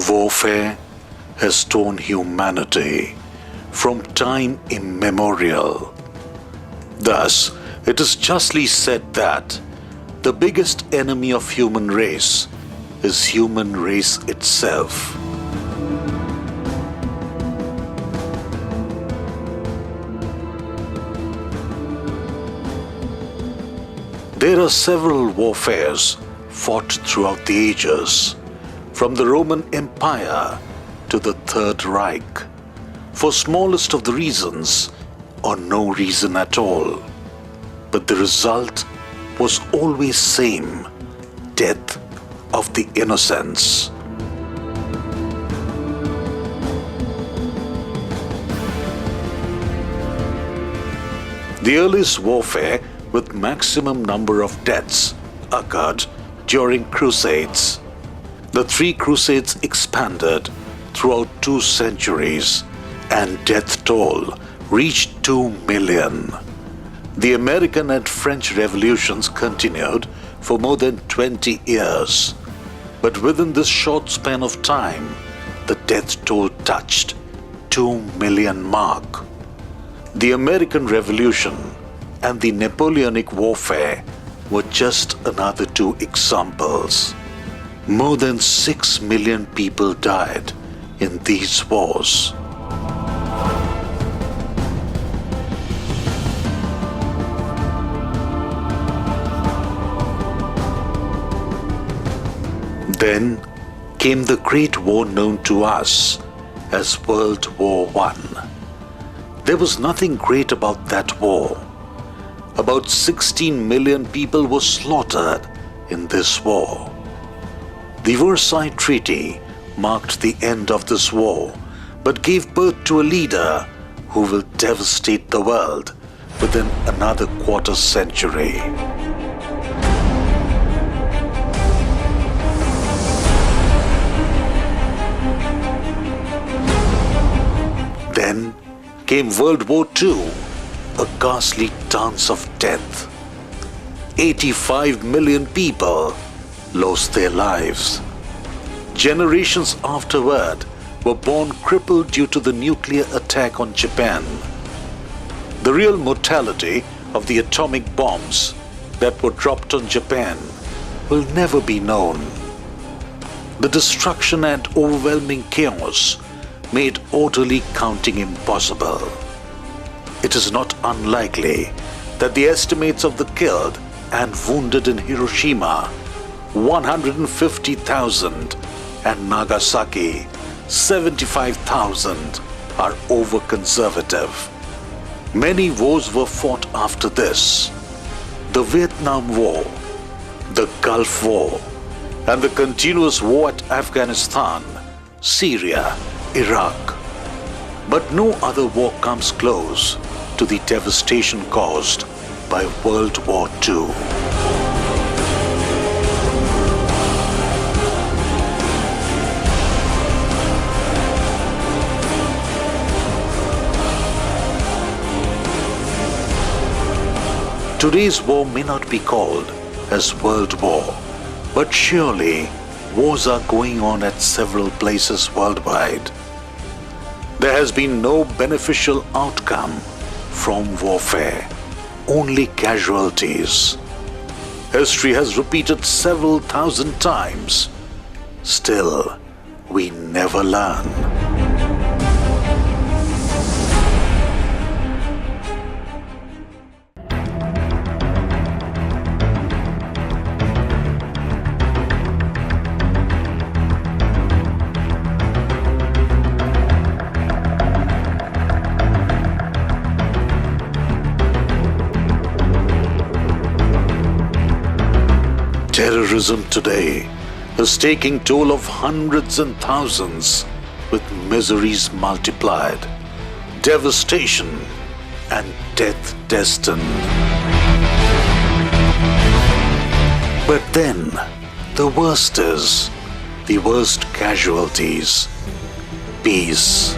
Warfare has torn humanity from time immemorial. Thus, it is justly said that the biggest enemy of human race is human race itself. There are several warfares fought throughout the ages, from the Roman Empire to the Third Reich, for smallest of the reasons or no reason at all. But the result was always same: death of the innocents. The earliest warfare with maximum number of deaths occurred during Crusades. The three Crusades expanded throughout 2 centuries, and death toll reached 2 million. The American and French revolutions continued for more than 20 years. But within this short span of time, the death toll touched 2 million mark. The American Revolution and the Napoleonic Warfare were just another 2 examples. More than 6 million people died in these wars. Then came the Great War known to us as World War I. There was nothing great about that war. About 16 million people were slaughtered in this war. The Versailles Treaty marked the end of this war, but gave birth to a leader who will devastate the world within another quarter century. Then came World War II, a ghastly dance of death. 85 million people lost their lives. Generations afterward were born crippled due to the nuclear attack on Japan. The real mortality of the atomic bombs that were dropped on Japan will never be known. The destruction and overwhelming chaos made orderly counting impossible. It is not unlikely that the estimates of the killed and wounded in Hiroshima, 150,000, and Nagasaki, 75,000, are over-conservative. Many wars were fought after this: the Vietnam War, the Gulf War, and the continuous war at Afghanistan, Syria, Iraq. But no other war comes close to the devastation caused by World War II. Today's war may not be called as World War, But surely, wars are going on at several places worldwide. There has been no beneficial outcome from warfare, only casualties. History has repeated several thousand times. Still, we never learn. Terrorism today is taking toll of hundreds and thousands, with miseries multiplied, devastation and death destined. But then, the worst is, the worst casualties, peace.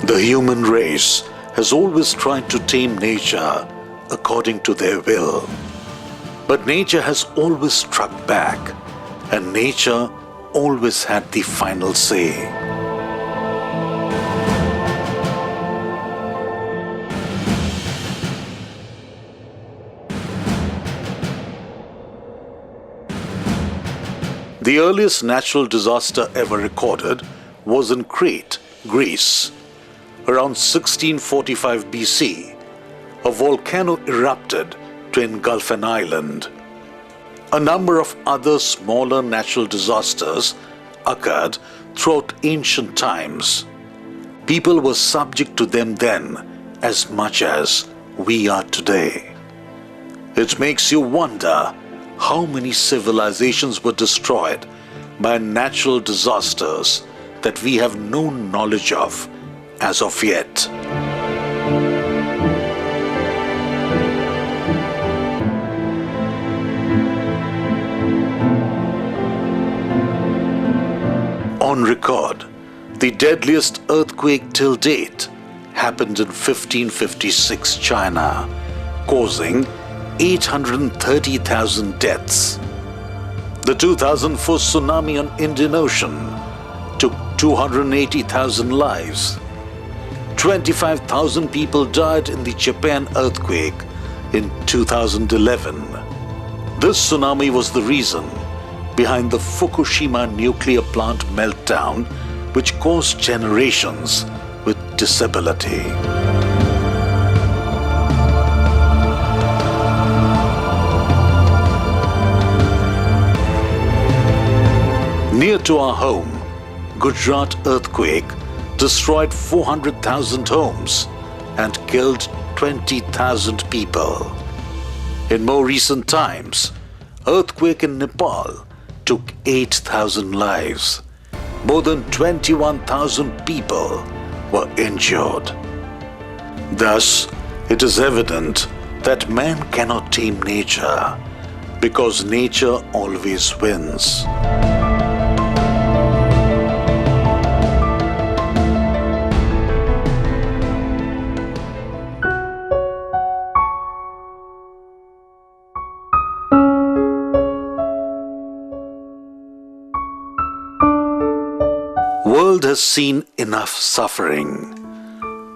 The human race has always tried to tame nature according to their will. But nature has always struck back, and nature always had the final say. The earliest natural disaster ever recorded was in Crete, Greece. Around 1645 BC, a volcano erupted to engulf an island. A number of other smaller natural disasters occurred throughout ancient times. People were subject to them then as much as we are today. It makes you wonder how many civilizations were destroyed by natural disasters that we have no knowledge of as of yet. On record, the deadliest earthquake till date happened in 1556 China, causing 830,000 deaths. The 2004 tsunami on Indian Ocean took 280,000 lives. 25,000 people died in the Japan earthquake in 2011. This tsunami was the reason behind the Fukushima nuclear plant meltdown, which caused generations with disability. Near to our home, Gujarat earthquake destroyed 400,000 homes and killed 20,000 people. In more recent times, earthquake in Nepal took 8,000 lives. More than 21,000 people were injured. Thus, it is evident that man cannot tame nature, because nature always wins. World has seen enough suffering.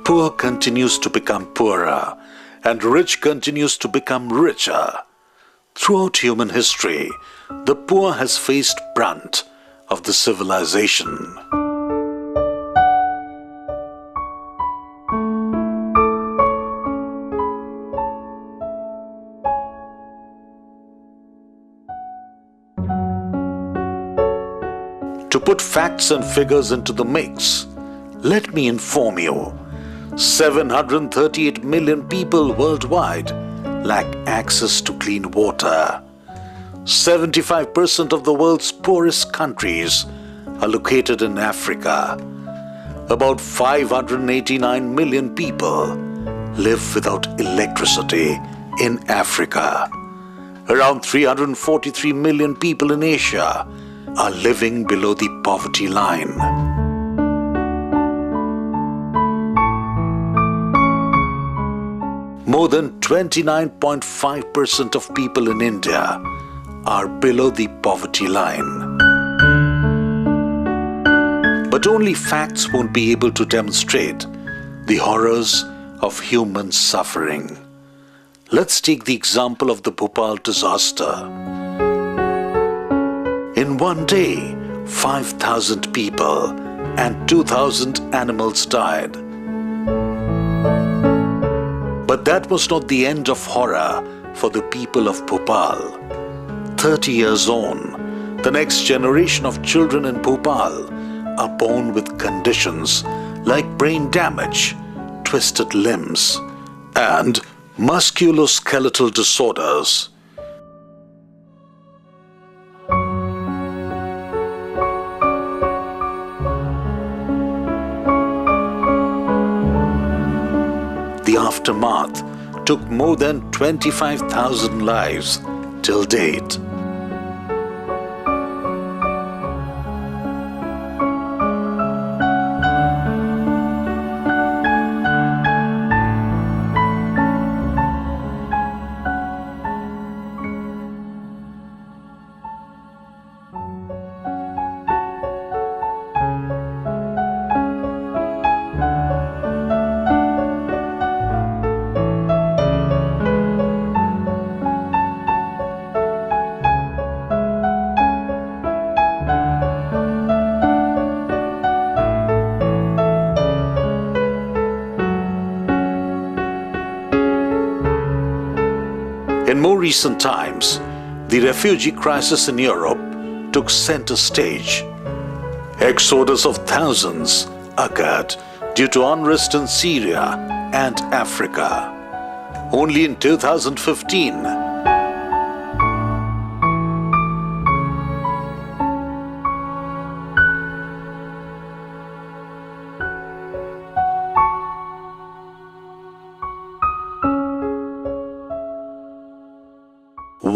Poor continues to become poorer, and rich continues to become richer. Throughout human history, the poor has faced brunt of the civilization. To put facts and figures into the mix, let me inform you, 738 million people worldwide lack access to clean water. 75% of the world's poorest countries are located in Africa. About 589 million people live without electricity in Africa. Around 343 million people in Asia are living below the poverty line. More than 29.5% of people in India are below the poverty line. But only facts won't be able to demonstrate the horrors of human suffering. Let's take the example of the Bhopal disaster. In one day, 5,000 people and 2,000 animals died. But that was not the end of horror for the people of Bhopal. 30 years on, the next generation of children in Bhopal are born with conditions like brain damage, twisted limbs, and musculoskeletal disorders. The aftermath took more than 25,000 lives till date. In more recent times, the refugee crisis in Europe took center stage. Exodus of thousands occurred due to unrest in Syria and Africa. Only in 2015,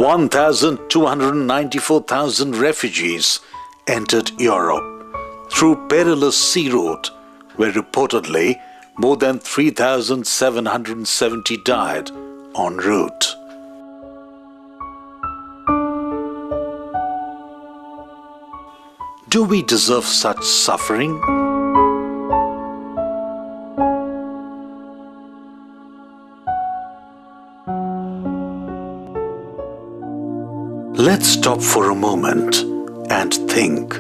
$1,294,000 refugees entered Europe through perilous sea route, where reportedly more than 3,770 died en route. Do we deserve such suffering? Let's stop for a moment and think.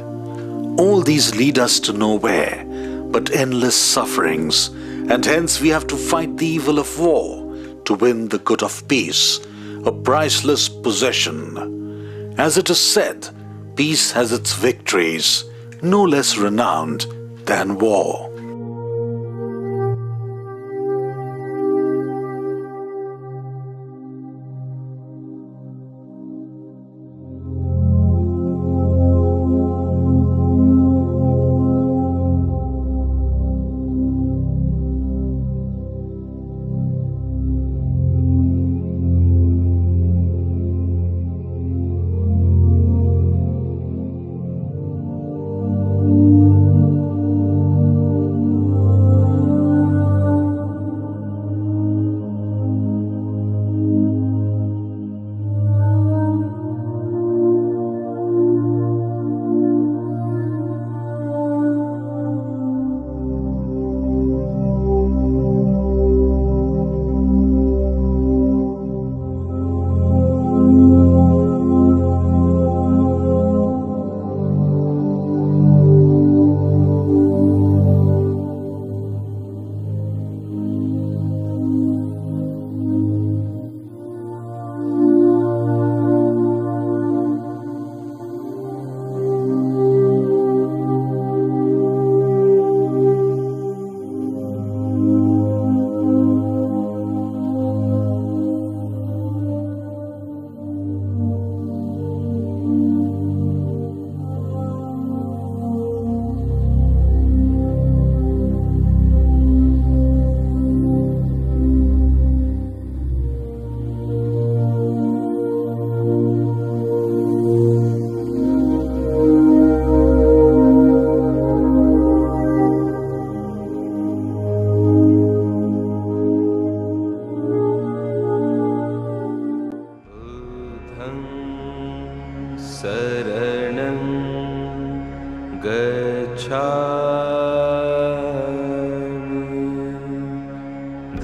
All these lead us to nowhere but endless sufferings, and hence we have to fight the evil of war to win the good of peace, a priceless possession. As it is said, peace has its victories, no less renowned than war.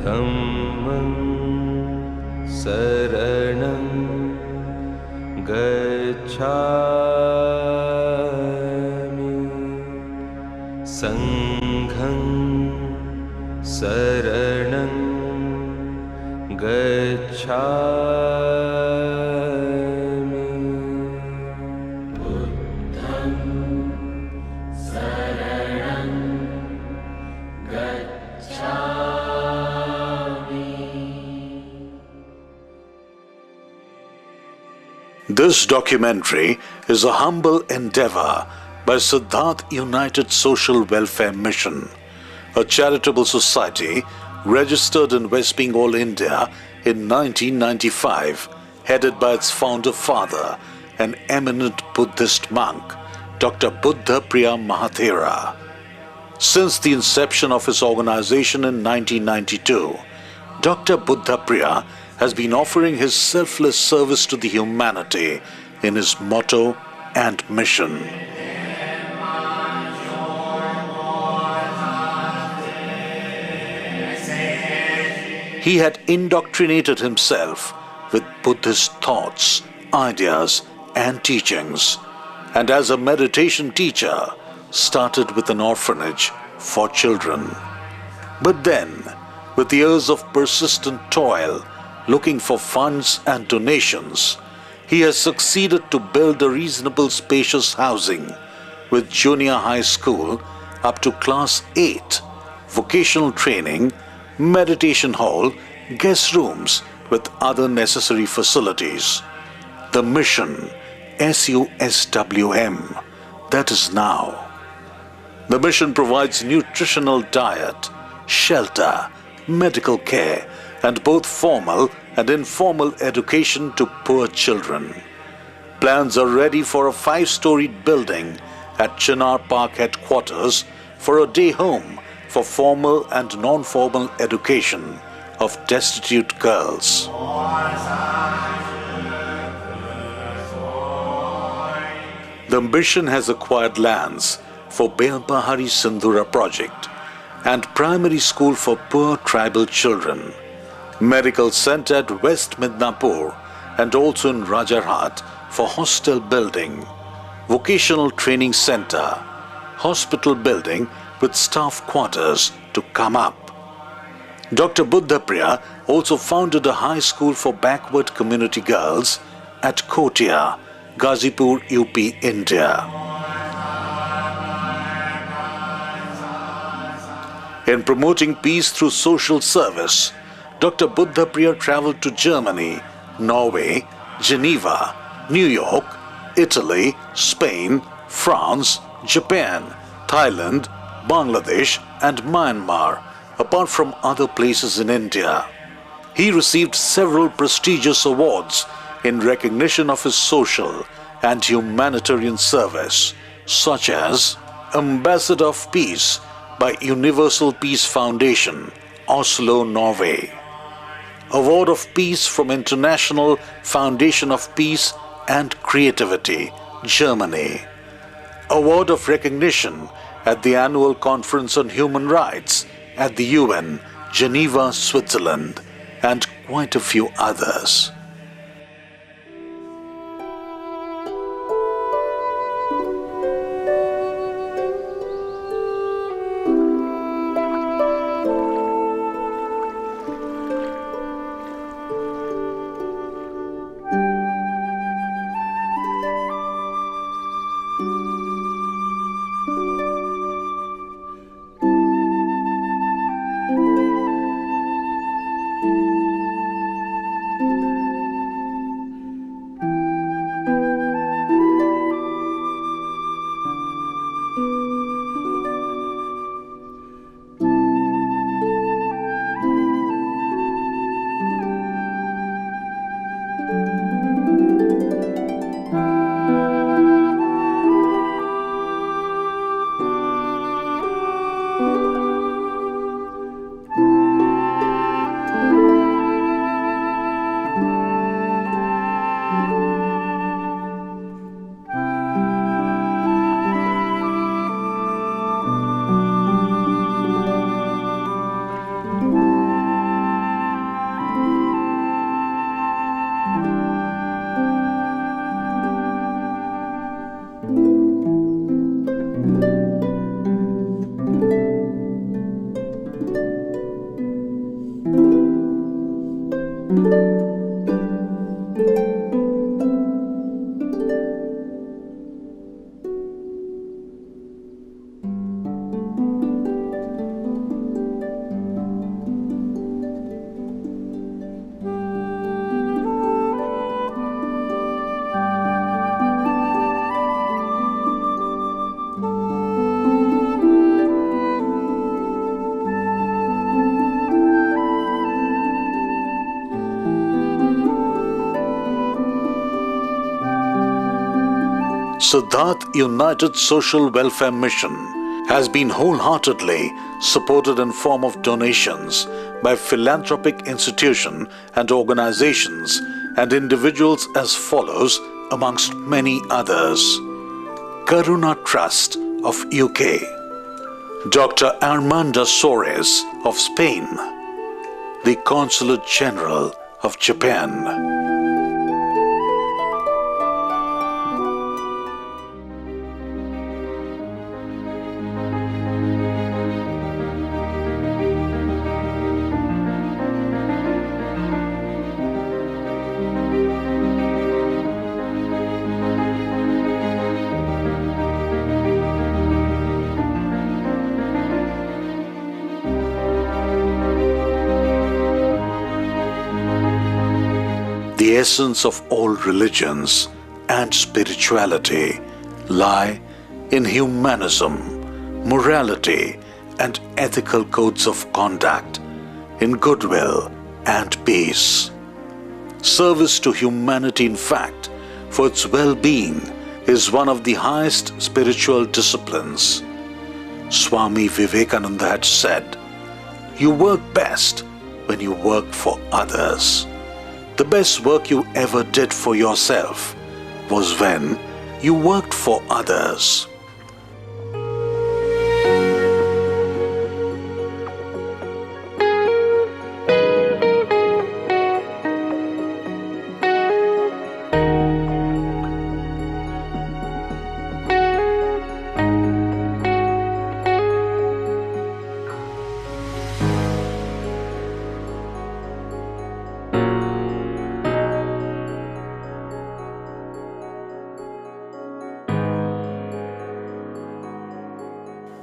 Dhammam saranam gacchami, Sangham saranam gacchami, Buddham saranam gacchami. This documentary is a humble endeavor by Siddharth United Social Welfare Mission, a charitable society registered in West Bengal, India in 1995, headed by its founder father, an eminent Buddhist monk, Dr. Buddha Priya Mahathera. Since the inception of his organization in 1992, Dr. Buddha Priya has been offering his selfless service to the humanity in his motto and mission. He had indoctrinated himself with Buddhist thoughts, ideas, and teachings, and as a meditation teacher, started with an orphanage for children. But then, with years of persistent toil, looking for funds and donations, he has succeeded to build a reasonable spacious housing with junior high school up to class 8, vocational training, meditation hall, guest rooms with other necessary facilities. The mission, SUSWM, that is now. The mission provides nutritional diet, shelter, medical care, and both formal and informal education to poor children. Plans are ready for a 5-storied building at Chinar Park headquarters for a day home for formal and non-formal education of destitute girls. The mission has acquired lands for Belpahari Sindhura project and primary school for poor tribal children, medical center at West Midnapur and also in Rajarhat for hostel building, vocational training center, hospital building with staff quarters to come up. Dr. Buddha Priya also founded a high school for backward community girls at Kotia, Ghazipur, UP, India. In promoting peace through social service, Dr. Buddha Priya traveled to Germany, Norway, Geneva, New York, Italy, Spain, France, Japan, Thailand, Bangladesh, and Myanmar, apart from other places in India. He received several prestigious awards in recognition of his social and humanitarian service, such as Ambassador of Peace by Universal Peace Foundation, Oslo, Norway, Award of Peace from International Foundation of Peace and Creativity, Germany, Award of Recognition at the Annual Conference on Human Rights at the UN, Geneva, Switzerland, and quite a few others. Siddharth United Social Welfare Mission has been wholeheartedly supported in form of donations by philanthropic institutions and organizations and individuals as follows amongst many others. Karuna Trust of UK, Dr. Armanda Soares of Spain, the Consulate General of Japan. The essence of all religions and spirituality lie in humanism, morality, and ethical codes of conduct, in goodwill and peace. Service to humanity, in fact, for its well-being, is one of the highest spiritual disciplines. Swami Vivekananda had said, "You work best when you work for others." The best work you ever did for yourself was when you worked for others.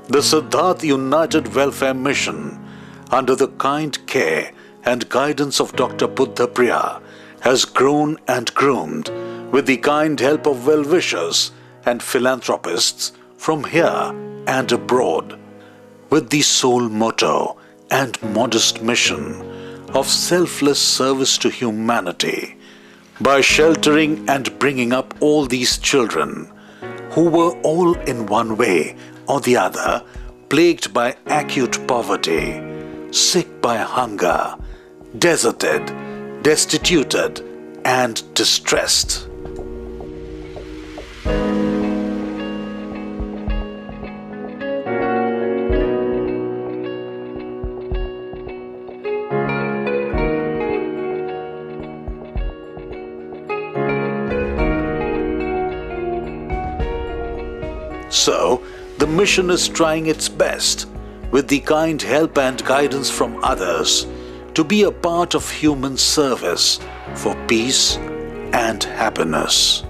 The Siddharth United Welfare Mission, under the kind care and guidance of Dr. Buddhapriya, has grown and groomed with the kind help of well-wishers and philanthropists from here and abroad, with the sole motto and modest mission of selfless service to humanity, by sheltering and bringing up all these children who were all in one way or the other plagued by acute poverty, sick by hunger, deserted, destituted, and distressed. So, the mission is trying its best, with the kind help and guidance from others, to be a part of human service for peace and happiness.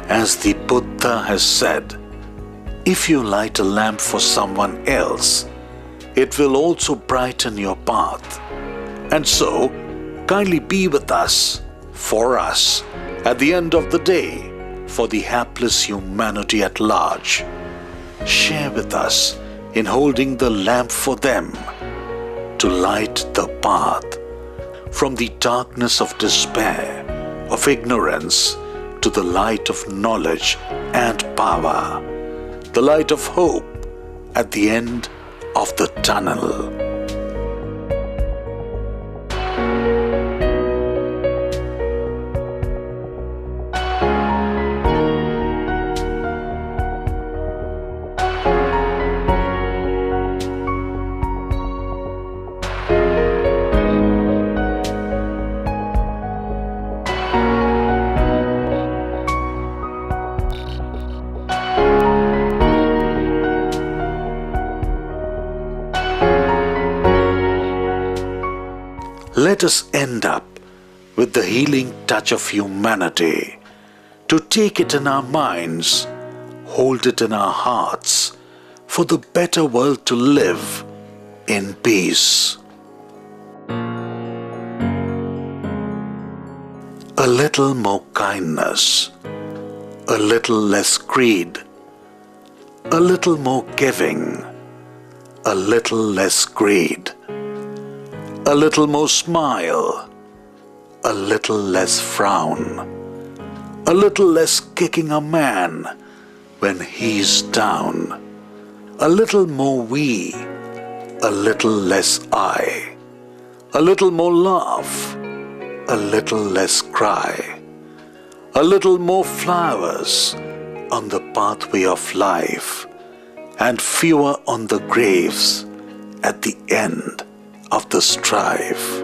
As the Buddha has said, if you light a lamp for someone else, it will also brighten your path. And so, kindly be with us, for us, at the end of the day, for the hapless humanity at large. Share with us in holding the lamp for them, to light the path from the darkness of despair, of ignorance, to the light of knowledge and power, the light of hope at the end of the tunnel. Let us end up with the healing touch of humanity, to take it in our minds, hold it in our hearts, for the better world to live in peace. A little more kindness, a little less greed, a little more giving, a little less greed, a little more smile, a little less frown, a little less kicking a man when he's down, a little more we, a little less I, a little more laugh, a little less cry, a little more flowers on the pathway of life, and fewer on the graves at the end of the strife.